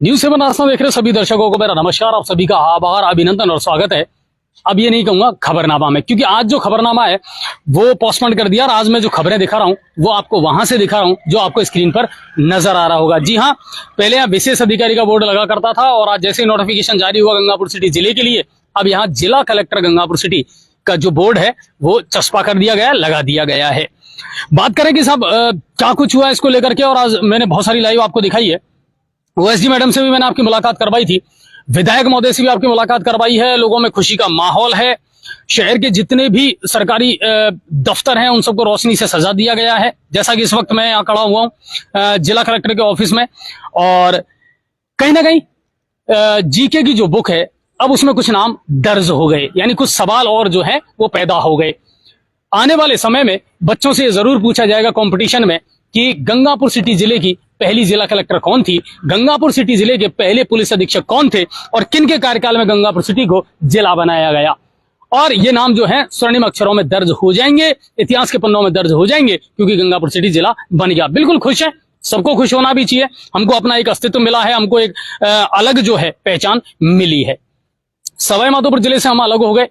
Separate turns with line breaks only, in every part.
News 7 आस्था देख रहे सभी दर्शकों को मेरा नमस्कार। आप सभी का आभार, अभिनंदन और स्वागत है। अब ये नहीं कहूंगा खबरनामा में, क्योंकि आज जो खबरनामा है वो पोस्टपोन कर दिया और आज मैं जो खबरें दिखा रहा हूं वो आपको वहां से दिखा रहा हूं जो आपको स्क्रीन पर नजर आ रहा होगा। जी हाँ, पहले यहाँ विशेष अधिकारी का बोर्ड लगा करता था और आज जैसे नोटिफिकेशन जारी हुआ गंगापुर सिटी जिले के लिए, अब यहाँ जिला कलेक्टर गंगापुर सिटी का जो बोर्ड है वो चस्पा कर दिया गया, लगा दिया गया है। बात करें कि साहब क्या कुछ हुआ इसको लेकर के, और आज मैंने बहुत सारी लाइव आपको दिखाई है। ओएसडी मैडम से भी मैंने आपकी मुलाकात करवाई थी, विधायक महोदय से भी आपकी मुलाकात करवाई है। लोगों में खुशी का माहौल है। शहर के जितने भी सरकारी दफ्तर हैं उन सबको रोशनी से सजा दिया गया है। जैसा कि इस वक्त मैं यहाँ खड़ा हुआ हूँ जिला कलेक्टर के ऑफिस में, और कहीं ना कहीं जीके की जो बुक है अब उसमें कुछ नाम दर्ज हो गए, यानी कुछ सवाल और जो है वो पैदा हो गए। आने वाले समय में बच्चों से जरूर पूछा जाएगा कंपटीशन में कि गंगापुर सिटी जिले की पहली जिला कलेक्टर कौन थी, गंगापुर सिटी जिले के पहले पुलिस अधीक्षक कौन थे और किन के कार्यकाल में गंगापुर सिटी को जिला बनाया गया। और ये नाम जो है स्वर्णिम अक्षरों में दर्ज हो जाएंगे, इतिहास के पन्नों में दर्ज हो जाएंगे, क्योंकि गंगापुर सिटी जिला बन गया। बिल्कुल खुश है, सबको खुश होना भी चाहिए। हमको अपना एक अस्तित्व मिला है, हमको एक अलग जो है पहचान मिली है। सवाई माधोपुर जिले से हम अलग हो गए।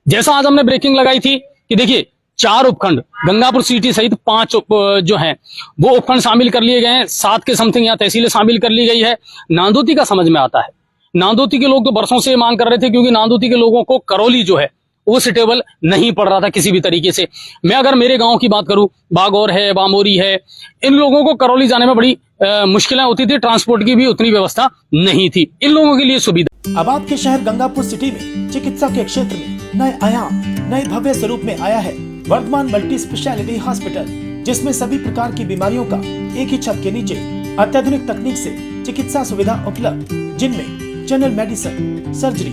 जैसा आज हमने ब्रेकिंग लगाई थी कि देखिए 4 उपखंड गंगापुर सिटी सहित 5 जो हैं वो उपखंड शामिल कर लिए गए हैं। 7 के समथिंग यहाँ तहसीलें शामिल कर ली गई है। नांदोती का समझ में आता है। नांदोती के लोग तो बरसों से मांग कर रहे थे, क्योंकि नांदोती के लोगों को करौली जो है वो सिटेबल नहीं पड़ रहा था किसी भी तरीके से। मैं अगर मेरे गांव की बात करूं, बागौर है, बामोरी है, इन लोगों को करौली जाने में बड़ी मुश्किलें होती थी। ट्रांसपोर्ट की भी उतनी व्यवस्था नहीं थी। इन लोगों के लिए सुविधा।
अब आपके शहर गंगापुर सिटी में चिकित्सा के क्षेत्र में नए आयाम, नए भव्य स्वरूप में आया है वर्धमान मल्टी स्पेशलिटी हॉस्पिटल, जिसमें सभी प्रकार की बीमारियों का एक ही छत के नीचे अत्याधुनिक तकनीक से चिकित्सा सुविधा उपलब्ध, जिनमें जनरल मेडिसिन, सर्जरी,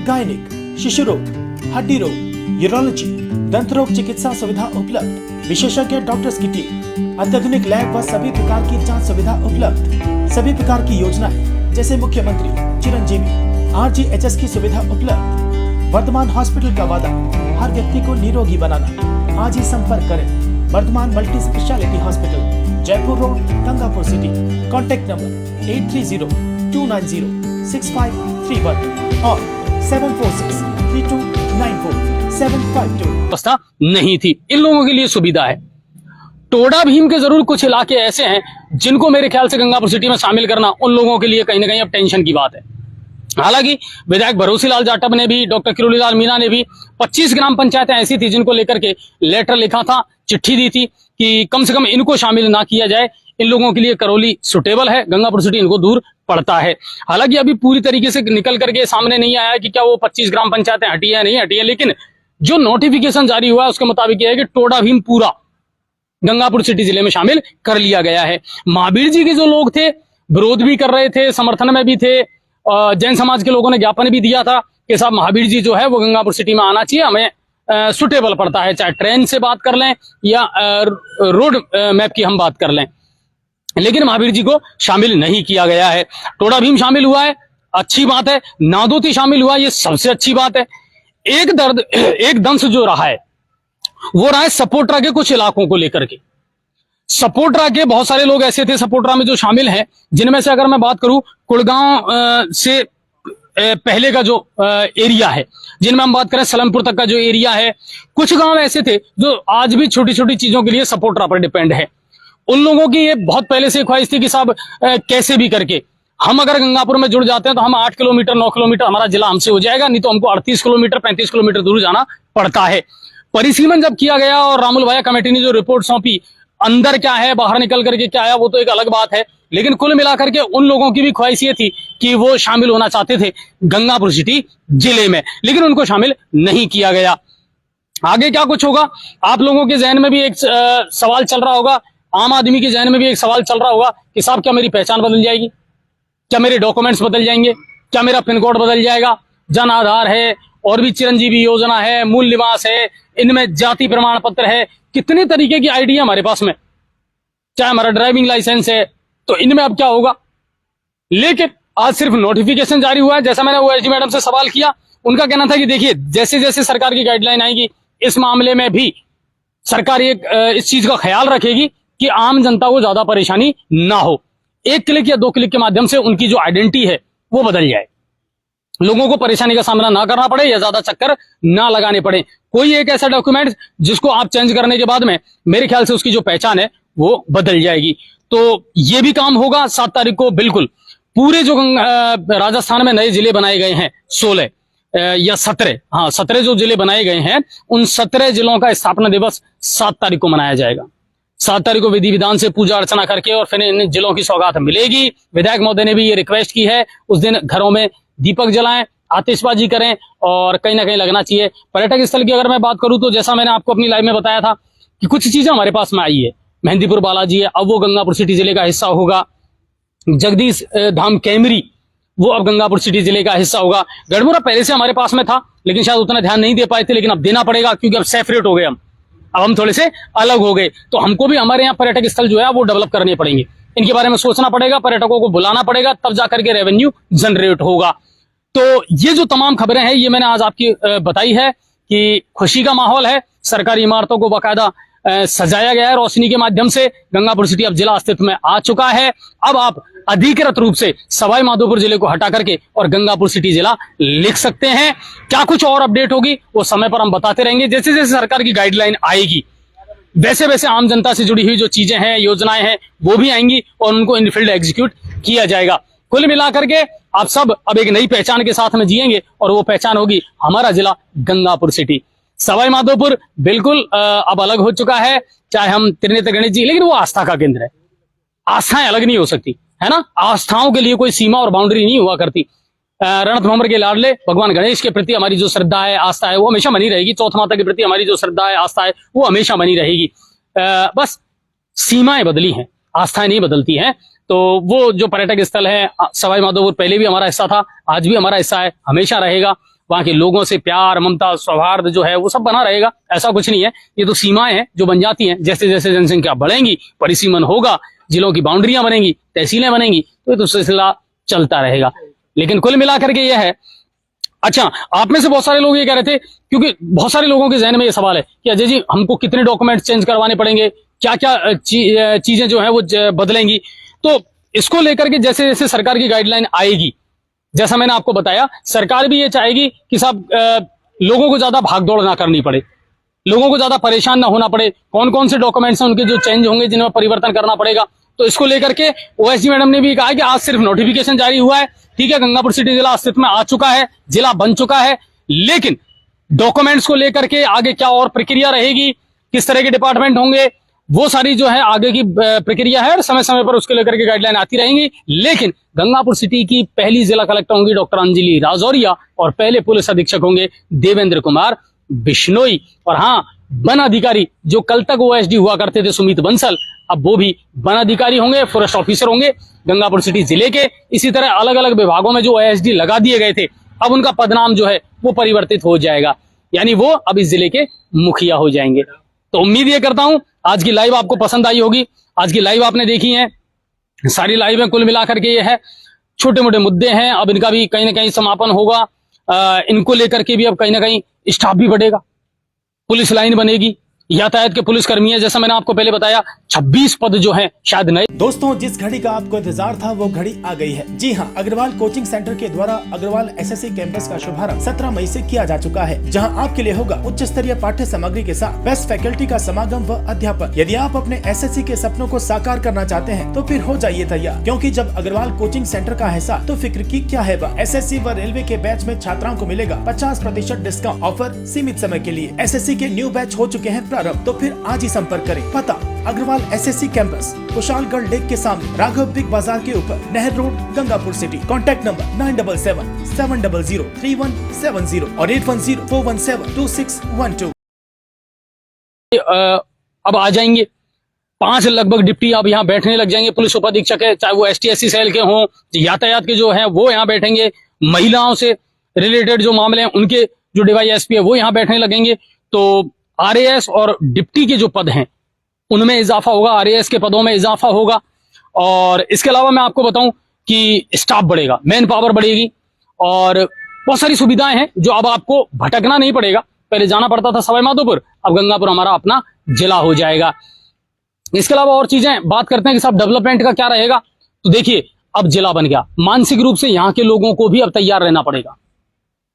गायनिक, शिशु रोग, हड्डी रोग, यूरोलॉजी, दंत रोग चिकित्सा सुविधा उपलब्ध, विशेषज्ञ डॉक्टर्स की टीम, अत्याधुनिक लैब व सभी प्रकार की जांच सुविधा उपलब्ध, सभी प्रकार की योजनाएं जैसे मुख्यमंत्री चिरंजीवी RGHS की सुविधा उपलब्ध। वर्धमान हॉस्पिटल का वादा हर व्यक्ति को निरोगी बनाना। आज ही संपर्क करें Vardhman multi speciality hospital, Jaipur road, Gangapur city. Contact number 8302906531 और 7463294752।
व्यवस्था नहीं थी। इन लोगों के लिए सुविधा है। टोडा भीम के जरूर कुछ इलाके ऐसे हैं जिनको मेरे ख्याल से गंगापुर सिटी में शामिल करना उन लोगों के लिए कहीं ना कहीं अब टेंशन की बात है। हालांकि विधायक भरोसीलाल जाटव ने भी, डॉक्टर किरोड़ीलाल मीणा ने भी 25 ग्राम पंचायतें ऐसी थी जिनको लेकर के लेटर लिखा था, चिट्ठी दी थी कि कम से कम इनको शामिल ना किया जाए। इन लोगों के लिए करौली सुटेबल है, गंगापुर सिटी इनको दूर पड़ता है। हालांकि अभी पूरी तरीके से निकल करके सामने नहीं आया कि क्या वो 25 ग्राम पंचायतें हटी है नहीं हटी है, लेकिन जो नोटिफिकेशन जारी हुआ है उसके मुताबिक यह है कि टोडा भीम पूरा गंगापुर सिटी जिले में शामिल कर लिया गया है। महावीर जी के जो लोग थे विरोध भी कर रहे थे, समर्थन में भी थे। जैन समाज के लोगों ने ज्ञापन भी दिया था कि साहब महावीर जी जो है वो गंगापुर सिटी में आना चाहिए, हमें सुटेबल पड़ता है, चाहे ट्रेन से बात कर लें या रोड मैप की हम बात कर लें। लेकिन महावीर जी को शामिल नहीं किया गया है। टोडा भीम शामिल हुआ है, अच्छी बात है। नादोती शामिल हुआ, ये सबसे अच्छी बात है। एक दंश जो रहा है वो रहा है सपोट्रा के कुछ इलाकों को लेकर के। सपोट्रा के बहुत सारे लोग ऐसे थे सपोट्रा में जो शामिल हैं, जिनमें से अगर मैं बात करूं कुड़गांव से पहले का जो एरिया है, जिनमें हम बात करें सलमपुर तक का जो एरिया है, कुछ गांव ऐसे थे जो आज भी छोटी छोटी चीजों के लिए सपोट्रा पर डिपेंड है। उन लोगों की ये बहुत पहले से ख्वाहिश थी कि साहब कैसे भी करके हम अगर गंगापुर में जुड़ जाते हैं तो हम 8 किलोमीटर 9 किलोमीटर हमारा जिला हमसे हो जाएगा, नहीं तो हमको 38 किलोमीटर 35 किलोमीटर दूर जाना पड़ता है। परिसीमन जब किया गया और रामुल भाया कमेटी ने जो रिपोर्ट सौंपी, अंदर क्या है बाहर निकल करके क्या आया वो तो एक अलग बात है, लेकिन कुल मिलाकर के उन लोगों की भी ख्वाहिश ये थी कि वो शामिल होना चाहते थे गंगापुर सिटी जिले में, लेकिन उनको शामिल नहीं किया गया। आगे क्या कुछ होगा, आप लोगों के जहन में भी एक सवाल चल रहा होगा, आम आदमी के जहन में भी एक सवाल चल रहा होगा कि साहब क्या मेरी पहचान बदल जाएगी, क्या मेरे डॉक्यूमेंट्स बदल जाएंगे, क्या मेरा पिन कोड बदल जाएगा। जन आधार है और भी चिरंजीवी योजना है, मूल निवास है, इनमें जाति प्रमाण पत्र है, कितने तरीके की आईडी है हमारे पास में, चाहे हमारा ड्राइविंग लाइसेंस है, तो इनमें अब क्या होगा। लेकिन आज सिर्फ नोटिफिकेशन जारी हुआ है। जैसा मैंने ओएसडी मैडम से सवाल किया, उनका कहना था कि देखिए जैसे जैसे सरकार की गाइडलाइन आएगी इस मामले में भी सरकार इस चीज का ख्याल रखेगी कि आम जनता को ज्यादा परेशानी ना हो। एक क्लिक या 2 क्लिक के माध्यम से उनकी जो आइडेंटिटी है वो बदल जाए, लोगों को परेशानी का सामना ना करना पड़े या ज्यादा चक्कर ना लगाने पड़े। कोई एक ऐसा डॉक्यूमेंट जिसको आप चेंज करने के बाद में मेरे ख्याल से उसकी जो पहचान है वो बदल जाएगी। तो ये भी काम होगा 7 तारीख को। बिल्कुल पूरे जो राजस्थान में नए जिले बनाए गए हैं 16 या 17, हाँ 17 जो जिले बनाए गए हैं, उन 17 जिलों का स्थापना दिवस 7 तारीख को मनाया जाएगा। 7 तारीख को विधि विधान से पूजा अर्चना करके और फिर इन जिलों की सौगात मिलेगी। विधायक महोदय ने भी ये रिक्वेस्ट की है, उस दिन घरों में दीपक जलाएं, आतिशबाजी करें और कहीं ना कहीं लगना चाहिए। पर्यटक स्थल की अगर मैं बात करूं तो जैसा मैंने आपको अपनी लाइव में बताया था कि कुछ चीजें हमारे पास में आई है। मेहंदीपुर बालाजी है, अब वो गंगापुर सिटी जिले का हिस्सा होगा। जगदीश धाम कैमरी वो अब गंगापुर सिटी जिले का हिस्सा होगा। गढ़मुरा पहले से हमारे पास में था लेकिन शायद उतना ध्यान नहीं दे पाए थे, लेकिन अब देना पड़ेगा क्योंकि अब सेपरेट हो गए अब हम थोड़े से अलग हो गए। तो हमको भी हमारे यहाँ पर्यटक स्थल जो है वो डेवलप करने पड़ेंगे, इनके बारे में सोचना पड़ेगा, पर्यटकों को बुलाना पड़ेगा, तब जाकर के रेवेन्यू जनरेट होगा। तो ये जो तमाम खबरें हैं ये मैंने आज आपकी बताई है कि खुशी का माहौल है। सरकारी इमारतों को बाकायदा सजाया गया है रोशनी के माध्यम से। गंगापुर सिटी अब जिला अस्तित्व में आ चुका है। अब आप अधिकृत रूप से सवाई माधोपुर जिले को हटा करके और गंगापुर सिटी जिला लिख सकते हैं। क्या कुछ और अपडेट होगी वो समय पर हम बताते रहेंगे। जैसे जैसे सरकार की गाइडलाइन आएगी वैसे वैसे आम जनता से जुड़ी हुई जो चीजें हैं, योजनाएं हैं, वो भी आएंगी और उनको इन फील्ड एग्जीक्यूट किया जाएगा। कुल मिलाकर के आप सब अब एक नई पहचान के साथ में जिएंगे और वो पहचान होगी हमारा जिला गंगापुर सिटी। सवाई माधोपुर बिल्कुल अब अलग हो चुका है, चाहे हम त्रिनेत्र गणेश जी, लेकिन वो आस्था का केंद्र है। आस्थाएं अलग नहीं हो सकती, है ना। आस्थाओं के लिए कोई सीमा और बाउंड्री नहीं हुआ करती। रणथंभौर के लाडले भगवान गणेश के प्रति हमारी जो श्रद्धा है, आस्था है, वो हमेशा बनी रहेगी। चौथ माता के प्रति हमारी जो श्रद्धा है, आस्था है, वो हमेशा बनी रहेगी। बस सीमाएं बदली हैं, आस्थाएं नहीं बदलती हैं। तो वो जो पर्यटक स्थल है सवाई माधोपुर पहले भी हमारा हिस्सा था, आज भी हमारा हिस्सा है, हमेशा रहेगा। वहां के लोगों से प्यार, ममता, सौहार्द जो है वो सब बना रहेगा, ऐसा कुछ नहीं है। ये तो सीमाएं हैं जो बन जाती हैं। जैसे जैसे जनसंख्या बढ़ेगी, परिसीमन होगा, जिलों की बाउंड्रियां बनेंगी, तहसीलें बनेंगी, तो ये तो सिलसिला चलता रहेगा। लेकिन कुल मिलाकर के ये है। अच्छा, आप में से बहुत सारे लोग ये कह रहे थे, क्योंकि बहुत सारे लोगों के जहन में ये सवाल है कि अजय जी हमको कितने डॉक्यूमेंट चेंज करवाने पड़ेंगे, क्या क्या चीजें जो है वो बदलेंगी। तो इसको लेकर के जैसे जैसे सरकार की गाइडलाइन आएगी, जैसा मैंने आपको बताया, सरकार भी ये चाहेगी कि सब लोगों को ज्यादा भागदौड़ ना करनी पड़े, लोगों को ज्यादा परेशान ना होना पड़े। कौन कौन से डॉक्यूमेंट्स हैं उनके जो चेंज होंगे, जिनमें परिवर्तन करना पड़ेगा। तो इसको लेकर के ओएसडी मैडम ने भी कहा कि आज सिर्फ नोटिफिकेशन जारी हुआ है, ठीक है, गंगापुर सिटी जिला अस्तित्व में आ चुका है, जिला बन चुका है, लेकिन डॉक्यूमेंट्स को लेकर के आगे क्या और प्रक्रिया रहेगी, किस तरह के डिपार्टमेंट होंगे, वो सारी जो है आगे की प्रक्रिया है और समय समय पर उसको लेकर के गाइडलाइन आती रहेंगी। लेकिन गंगापुर सिटी की पहली जिला कलेक्टर होंगी डॉक्टर अंजलि राजौरिया और पहले पुलिस अधीक्षक होंगे देवेंद्र कुमार बिश्नोई। और हाँ, वन अधिकारी जो कल तक ओएसडी हुआ करते थे सुमित बंसल, अब वो भी वन अधिकारी होंगे, फॉरेस्ट ऑफिसर होंगे गंगापुर सिटी जिले के। इसी तरह अलग अलग विभागों में जो ओएसडी लगा दिए गए थे, अब उनका पदनाम जो है वो परिवर्तित हो जाएगा, यानी वो अब इस जिले के मुखिया हो जाएंगे। तो उम्मीद ये करता हूं आज की लाइव आपको पसंद आई होगी। आज की लाइव आपने देखी है, सारी लाइव में कुल मिलाकर के ये है, छोटे मोटे मुद्दे हैं, अब इनका भी कहीं ना कहीं समापन होगा। इनको लेकर के भी अब कहीं ना कहीं स्टाफ भी बढ़ेगा, पुलिस लाइन बनेगी, यातायात के पुलिस कर्मी है, जैसा मैंने आपको पहले बताया 26 पद जो हैं शायद नए।
दोस्तों, जिस घड़ी का आपको इंतजार था वो घड़ी आ गई है। जी हाँ, अग्रवाल कोचिंग सेंटर के द्वारा अग्रवाल एसएससी कैंपस का शुभारंभ 17 मई से किया जा चुका है, जहां आपके लिए होगा उच्च स्तरीय पाठ्य सामग्री के साथ बेस्ट फैकल्टी का समागम व अध्यापन। यदि आप अपने एसएससी के सपनों को साकार करना चाहते हैं तो फिर हो जाइए तैयार, क्योंकि जब अग्रवाल कोचिंग सेंटर का हिस्सा तो फिक्र की क्या है। एसएससी व रेलवे के बैच में छात्राओं को मिलेगा 50% डिस्काउंट। ऑफर सीमित समय के लिए। एसएससी के न्यू बैच हो चुके हैं प्रारंभ, तो फिर आज ही संपर्क करें। पता Agarwal SSC campus, Kushalgarh lake के सामने, राघव बिग बाजार के ऊपर, नहर road, Gangapur city. Contact number 9777003170 और 8104172612।
अब आ जाएंगे 5 लगभग डिप्टी अब यहाँ बैठने लग जाएंगे। पुलिस उपाधीक्षक है, चाहे वो ST/SC सेल के हों, यातायात के जो है वो यहाँ बैठेंगे, महिलाओं से रिलेटेड जो मामले हैं उनके जो DYSP है वो यहाँ बैठने लगेंगे। तो RAS और डिप्टी के जो पद हैं उनमें इजाफा होगा, RAS के पदों में इजाफा होगा। और इसके अलावा मैं आपको बताऊं कि स्टाफ बढ़ेगा, मैन पावर बढ़ेगी और बहुत सारी सुविधाएं हैं जो अब आपको भटकना नहीं पड़ेगा। पहले जाना पड़ता था सवाई माधोपुर, अब गंगापुर हमारा अपना जिला हो जाएगा। इसके अलावा और चीजें बात करते हैं कि साहब डेवलपमेंट का क्या रहेगा। तो देखिए अब जिला बन गया, मानसिक रूप से यहाँ के लोगों को भी अब तैयार रहना पड़ेगा।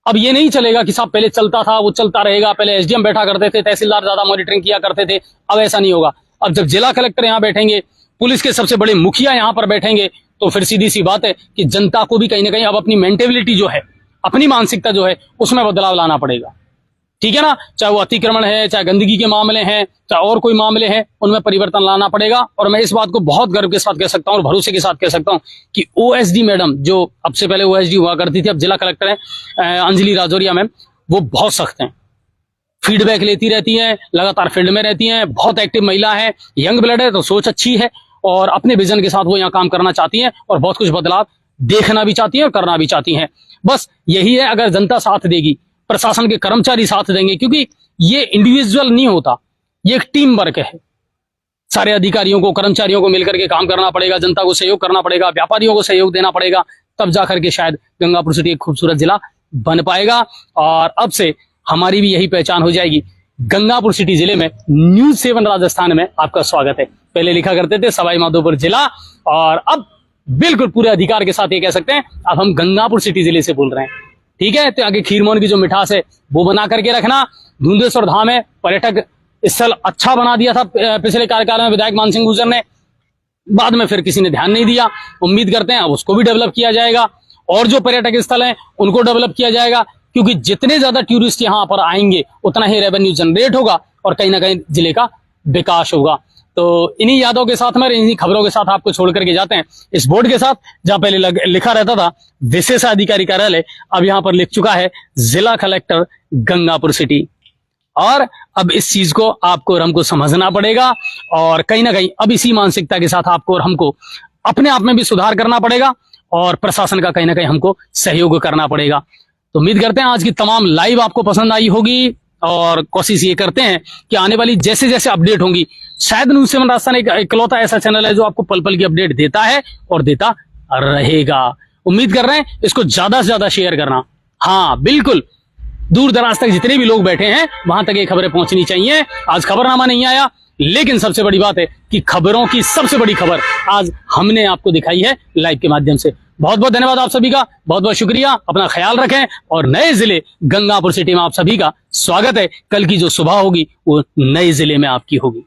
अब ये नहीं चलेगा कि साहब पहले चलता था वो चलता रहेगा, पहले एसडीएम बैठा करते थे, तहसीलदार ज्यादा मॉनिटरिंग किया करते थे, अब ऐसा नहीं होगा। अब जब जिला कलेक्टर यहाँ बैठेंगे, पुलिस के सबसे बड़े मुखिया यहाँ पर बैठेंगे, तो फिर सीधी सी बात है कि जनता को भी कहीं ना कहीं अब अपनी मेंटेलिटी जो है, अपनी मानसिकता जो है, उसमें बदलाव लाना पड़ेगा। ठीक है ना, चाहे वो अतिक्रमण है, चाहे गंदगी के मामले हैं, चाहे और कोई मामले हैं, उनमें परिवर्तन लाना पड़ेगा। और मैं इस बात को बहुत गर्व के साथ कह सकता हूँ और भरोसे के साथ कह सकता हूँ कि ओएसडी मैडम, जो अब से पहले ओएसडी हुआ करती थी, अब जिला कलेक्टर है अंजलि राजौरिया मैम, वो बहुत सख्त हैं, फीडबैक लेती रहती हैं, लगातार फील्ड में रहती हैं, बहुत एक्टिव महिला है, यंग ब्लड है, तो सोच अच्छी है और अपने विजन के साथ वो यहाँ काम करना चाहती हैं और बहुत कुछ बदलाव देखना भी चाहती हैं और करना भी चाहती हैं। बस यही है, अगर जनता साथ देगी, प्रशासन के कर्मचारी साथ देंगे, क्योंकि ये इंडिविजुअल नहीं होता, ये एक टीम वर्क है। सारे अधिकारियों को, कर्मचारियों को मिलकर के काम करना पड़ेगा, जनता को सहयोग करना पड़ेगा, व्यापारियों को सहयोग देना पड़ेगा, तब जाकर के शायद गंगापुर सिटी एक खूबसूरत जिला बन पाएगा। और अब से हमारी भी यही पहचान हो जाएगी, गंगापुर सिटी जिले में न्यूज 7 राजस्थान में आपका स्वागत है। पहले लिखा करते थे सवाई माधोपुर जिला, और अब बिल्कुल पूरे अधिकार के साथ ये कह सकते हैं अब हम गंगापुर सिटी जिले से बोल रहे हैं। ठीक है, तो आगे खीरमोहन की जो मिठास है वो बना करके रखना। धुंधेश्वर धाम है, पर्यटक स्थल अच्छा बना दिया था पिछले कार्यकाल में विधायक मान सिंह गुर्जर ने, बाद में फिर किसी ने ध्यान नहीं दिया। उम्मीद करते हैं अब उसको भी डेवलप किया जाएगा और जो पर्यटक स्थल हैं उनको डेवलप किया जाएगा, क्योंकि जितने ज्यादा टूरिस्ट यहाँ पर आएंगे उतना ही रेवेन्यू जनरेट होगा और कहीं ना कहीं जिले का विकास होगा। तो इन्हीं यादों के साथ में, इन्हीं खबरों के साथ आपको छोड़ करके जाते हैं इस बोर्ड के साथ, जहां पहले लिखा रहता था विशेष अधिकारी कार्यालय, अब यहां पर लिख चुका है जिला कलेक्टर गंगापुर सिटी। और अब इस चीज को आपको और हमको समझना पड़ेगा और कहीं ना कहीं अब इसी मानसिकता के साथ आपको और हमको अपने आप में भी सुधार करना पड़ेगा और प्रशासन का कहीं ना कहीं हमको सहयोग करना पड़ेगा। तो उम्मीद करते हैं आज की तमाम लाइव आपको पसंद आई होगी और कोशिश ये करते हैं कि आने वाली जैसे जैसे अपडेट होंगी, शायद न्यूज 7 राजस्थान एक इकलौता ऐसा चैनल है जो आपको पल पल की अपडेट देता है और देता रहेगा। उम्मीद कर रहे हैं इसको ज्यादा से ज्यादा शेयर करना। हाँ बिल्कुल, दूर दराज तक जितने भी लोग बैठे हैं वहां तक ये खबरें पहुंचनी चाहिए। आज खबरनामा नहीं आया, लेकिन सबसे बड़ी बात है कि खबरों की सबसे बड़ी खबर आज हमने आपको दिखाई है लाइव के माध्यम से। बहुत बहुत धन्यवाद आप सभी का, बहुत बहुत शुक्रिया। अपना ख्याल रखें और नए जिले गंगापुर सिटी में आप सभी का स्वागत है। कल की जो सुबह होगी वो नए जिले में आपकी होगी।